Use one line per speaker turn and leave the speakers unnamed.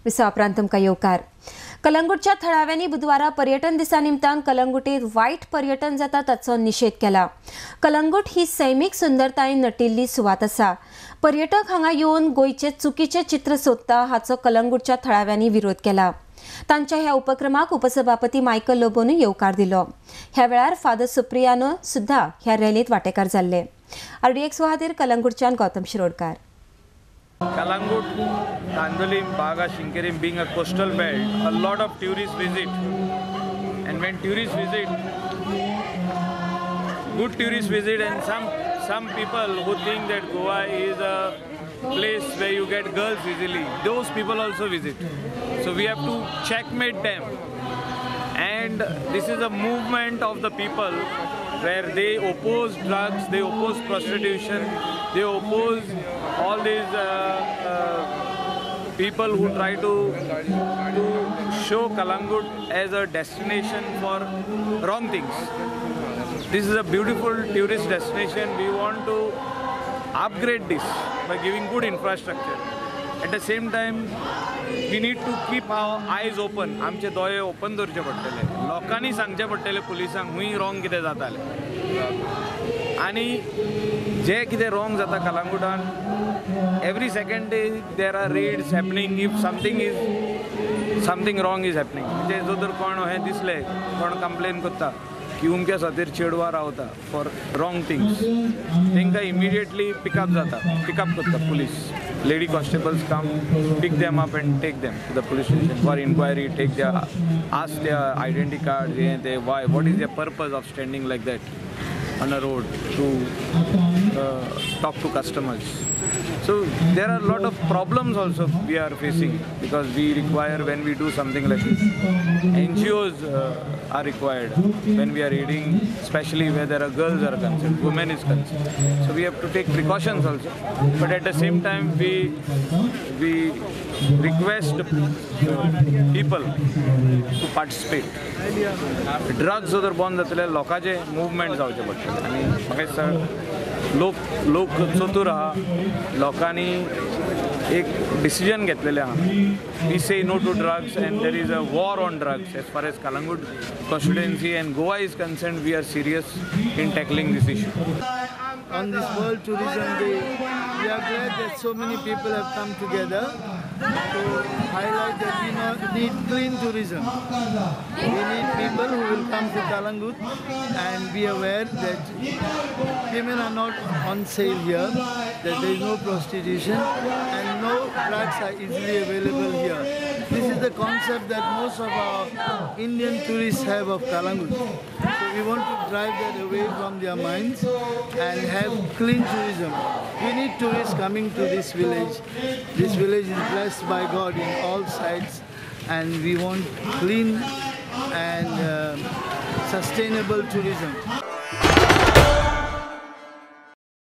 विसापरांत तुमकां येवकार. कलंगूटच्या थळाव्यांनी बुधवारा पर्यटन दिसा निमतान कलंगूटीत वायट पर्यटन जाता ताचो निषेध केला. कलंगूट ही सैमीक सुंदरतायेन नटिल्ली सुवात आसा. पर्यटक हांगा येवन गोंयचे चुकीचे चित्र सोदता हाचो कलंगूटच्या थळाव्यांनी विरोध केला. तांच्या ह्या उपक्रमाक उपसभापती मायकल लोबोनूय येवकार दिलो. ह्या वेळार फादर सुप्रियानो सुद्धा ह्या रॅलीत वांटेकार जाल्ले. RDX खातीर कलंगूटच्यान Gautam Shirodkar.
Kalangut, Kandolim, Baga, Shinkerim being a coastal belt, a lot of tourists visit. And when tourists visit, good tourists visit, and some people who think that Goa is a place where you get girls easily, those people also visit. So we have to checkmate them. And this is a movement of the people where they oppose drugs, they oppose prostitution, they oppose all these people who try to show Kalangut as a destination for wrong things. This is a beautiful tourist destination. We want to upgrade this by giving good infrastructure. At the same time, we need to keep our eyes open. आमचे दोळे open दवरचे पडटले. लोकांनी सांगचे पडटले पुलिसांक हुंय wrong कितें जातालें. आनी जे कितें रॉंग जाता कलंगुटान, every second day there are raids happening. If something wrong is happening, म्हणजे जो तर कोण हे दिसले, कोण कंप्लेन करता की उमके सातीर चेडवां रावता फॉर रॉंग थिंग्स, तांकां इमिडिएटली पिकअप करता police. Lady constables come, pick them up and take them to the police station for inquiry, ask their identity card, what is their purpose of standing like that on a road to talk to customers. So there are a lot of problems also we are facing because we require, when we do something like this, NGOs are required when we are reading, especially where there are girls are concerned, women is concerned. So we have to take precautions also. But at the same time, we request people to participate. Drugs जर बंद जातले लोकांचे movement जावचे पडटले आनी म्हाका दिसता लोक चतूर आहा. लोकांनी एक डिसिजन घेतलेलें आहा. We say no to drugs and there is a war on drugs. As far as Kalangut constituency and Goa is concerned, we are serious in tackling this issue.
On this World Tourism Day, we are glad that so many people have come together to highlight that we need clean tourism. We need people who will come to Kalangut and be aware that women are not on sale here, that there is no prostitution and no drugs are easily available here. This is the concept that most of our Indian tourists have of Kalangut. So we want to drive that away from their minds and have clean tourism. We need tourists coming to this village. This village is blessed by God in all sides, and we want clean and sustainable tourism.